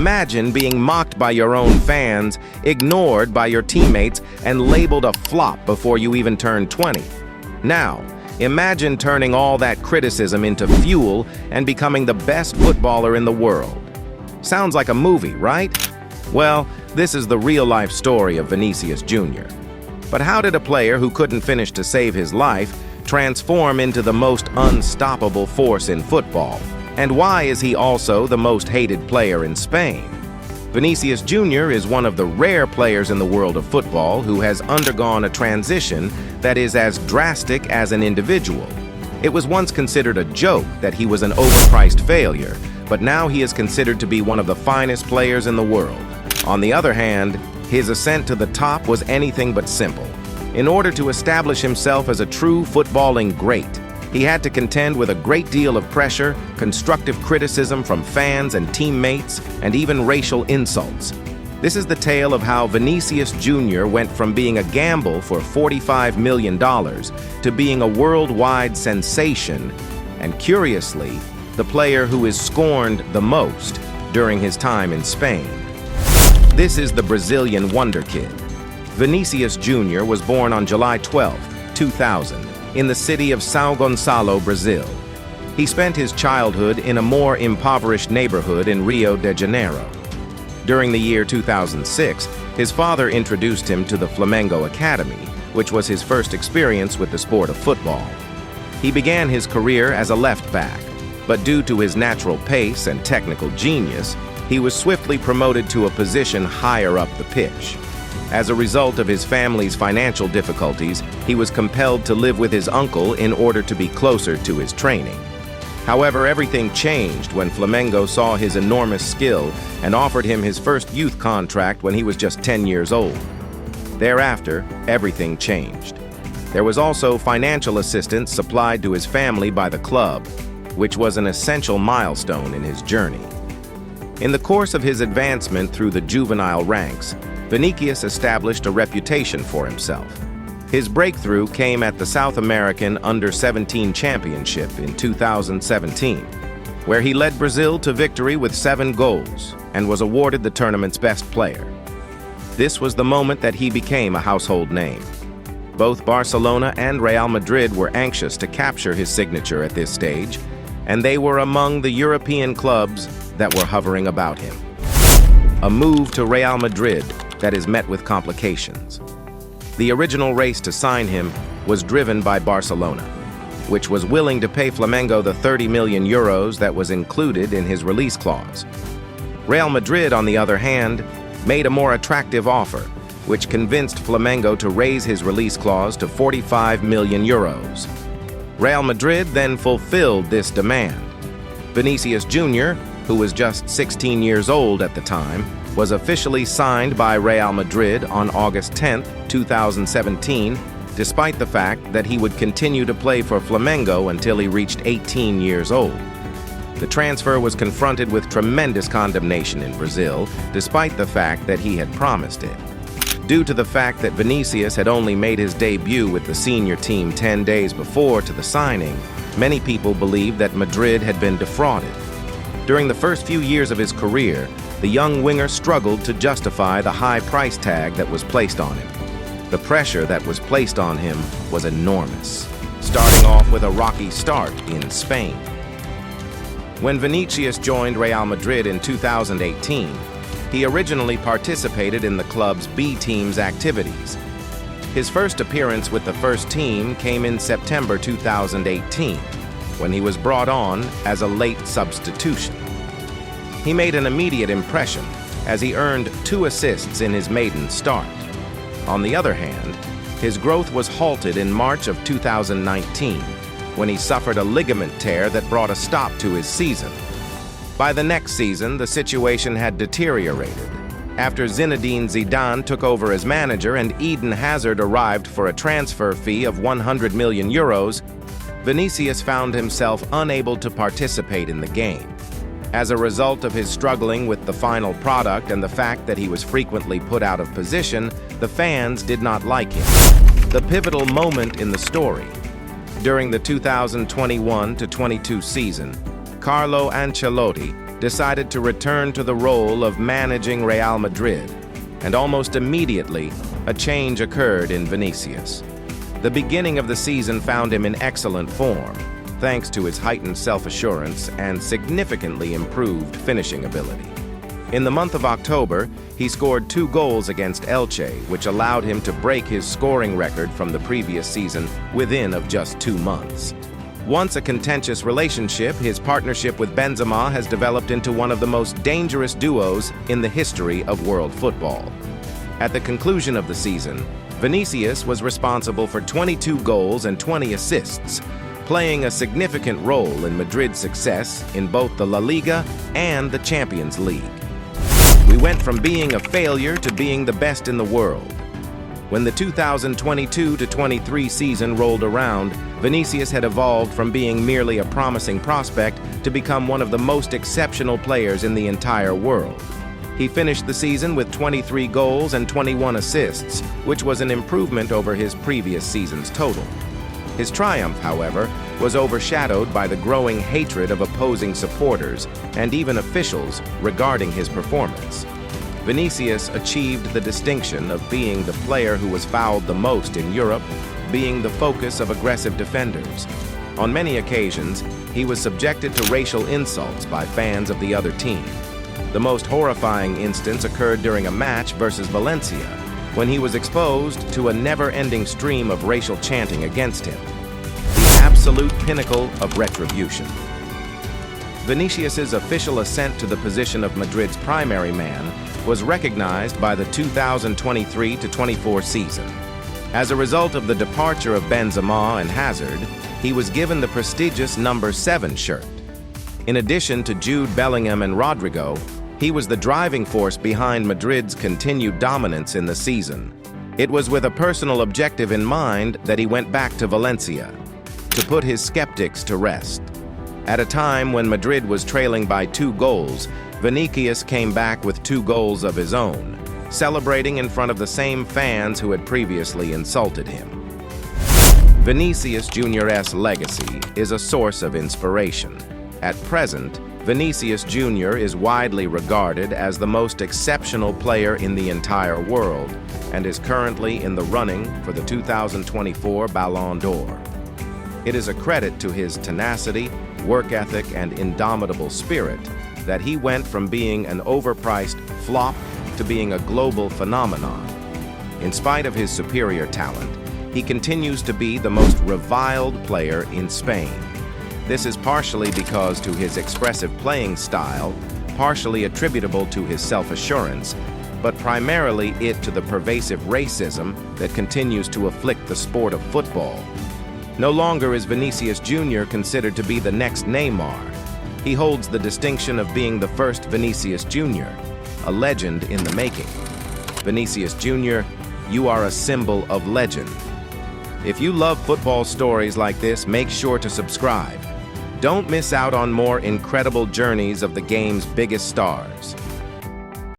Imagine being mocked by your own fans, ignored by your teammates, and labeled a flop before you even turned 20. Now, imagine turning all that criticism into fuel and becoming the best footballer in the world. Sounds like a movie, right? Well, this is the real-life story of Vinicius Jr. But how did a player who couldn't finish to save his life transform into the most unstoppable force in football? And why is he also the most hated player in Spain? Vinicius Jr. is one of the rare players in the world of football who has undergone a transition that is as drastic as an individual. It was once considered a joke that he was an overpriced failure, but now he is considered to be one of the finest players in the world. On the other hand, his ascent to the top was anything but simple. In order to establish himself as a true footballing great, he had to contend with a great deal of pressure, constructive criticism from fans and teammates, and even racial insults. This is the tale of how Vinicius Jr. went from being a gamble for $45 million to being a worldwide sensation, and curiously, the player who is scorned the most during his time in Spain. This is the Brazilian wonder kid. Vinicius Jr. was born on July 12, 2000, in the city of São Gonçalo, Brazil. He spent his childhood in a more impoverished neighborhood in Rio de Janeiro. During the year 2006, his father introduced him to the Flamengo Academy, which was his first experience with the sport of football. He began his career as a left back, but due to his natural pace and technical genius, he was swiftly promoted to a position higher up the pitch. As a result of his family's financial difficulties, he was compelled to live with his uncle in order to be closer to his training. However, everything changed when Flamengo saw his enormous skill and offered him his first youth contract when he was just 10 years old. Thereafter, everything changed. There was also financial assistance supplied to his family by the club, which was an essential milestone in his journey. In the course of his advancement through the juvenile ranks, Vinicius established a reputation for himself. His breakthrough came at the South American Under-17 Championship in 2017, where he led Brazil to victory with 7 goals and was awarded the tournament's best player. This was the moment that he became a household name. Both Barcelona and Real Madrid were anxious to capture his signature at this stage, and they were among the European clubs that were hovering about him. A move to Real Madrid that is met with complications. The original race to sign him was driven by Barcelona, which was willing to pay Flamengo the 30 million euros that was included in his release clause. Real Madrid, on the other hand, made a more attractive offer, which convinced Flamengo to raise his release clause to 45 million euros. Real Madrid then fulfilled this demand. Vinicius Jr., who was just 16 years old at the time, was officially signed by Real Madrid on August 10, 2017, despite the fact that he would continue to play for Flamengo until he reached 18 years old. The transfer was confronted with tremendous condemnation in Brazil, despite the fact that he had promised it. Due to the fact that Vinicius had only made his debut with the senior team 10 days before to the signing, many people believed that Madrid had been defrauded. During the first few years of his career, the young winger struggled to justify the high price tag that was placed on him. The pressure that was placed on him was enormous, starting off with a rocky start in Spain. When Vinicius joined Real Madrid in 2018, he originally participated in the club's B team's activities. His first appearance with the first team came in September 2018, when he was brought on as a late substitution. He made an immediate impression, as he earned 2 assists in his maiden start. On the other hand, his growth was halted in March of 2019, when he suffered a ligament tear that brought a stop to his season. By the next season, the situation had deteriorated. After Zinedine Zidane took over as manager and Eden Hazard arrived for a transfer fee of 100 million euros, Vinicius found himself unable to participate in the game. As a result of his struggling with the final product and the fact that he was frequently put out of position, the fans did not like him. The pivotal moment in the story. During the 2021-22 season, Carlo Ancelotti, decided to return to the role of managing Real Madrid, and almost immediately, a change occurred in Vinicius. The beginning of the season found him in excellent form, thanks to his heightened self-assurance and significantly improved finishing ability. In the month of October, he scored 2 goals against Elche, which allowed him to break his scoring record from the previous season within of just 2 months. Once a contentious relationship, his partnership with Benzema has developed into one of the most dangerous duos in the history of world football. At the conclusion of the season, Vinicius was responsible for 22 goals and 20 assists, playing a significant role in Madrid's success in both the La Liga and the Champions League. We went from being a failure to being the best in the world. When the 2022-23 season rolled around, Vinicius had evolved from being merely a promising prospect to become one of the most exceptional players in the entire world. He finished the season with 23 goals and 21 assists, which was an improvement over his previous season's total. His triumph, however, was overshadowed by the growing hatred of opposing supporters and even officials regarding his performance. Vinicius achieved the distinction of being the player who was fouled the most in Europe, being the focus of aggressive defenders. On many occasions, he was subjected to racial insults by fans of the other team. The most horrifying instance occurred during a match versus Valencia, when he was exposed to a never-ending stream of racial chanting against him. The absolute pinnacle of retribution. Vinicius's official ascent to the position of Madrid's primary man was recognized by the 2023-24 season. As a result of the departure of Benzema and Hazard, he was given the prestigious number 7 shirt. In addition to Jude Bellingham and Rodrigo, he was the driving force behind Madrid's continued dominance in the season. It was with a personal objective in mind that he went back to Valencia, to put his skeptics to rest. At a time when Madrid was trailing by 2 goals, Vinicius came back with 2 goals of his own, celebrating in front of the same fans who had previously insulted him. Vinicius Jr.'s legacy is a source of inspiration. At present, Vinicius Jr. is widely regarded as the most exceptional player in the entire world and is currently in the running for the 2024 Ballon d'Or. It is a credit to his tenacity, work ethic, and indomitable spirit that he went from being an overpriced flop to being a global phenomenon. In spite of his superior talent, he continues to be the most reviled player in Spain. This is partially because to his expressive playing style, partially attributable to his self-assurance, but primarily it to the pervasive racism that continues to afflict the sport of football. No longer is Vinicius Jr. considered to be the next Neymar. He holds the distinction of being the first Vinicius Jr., a legend in the making. Vinicius Jr., you are a symbol of legend. If you love football stories like this, make sure to subscribe. Don't miss out on more incredible journeys of the game's biggest stars.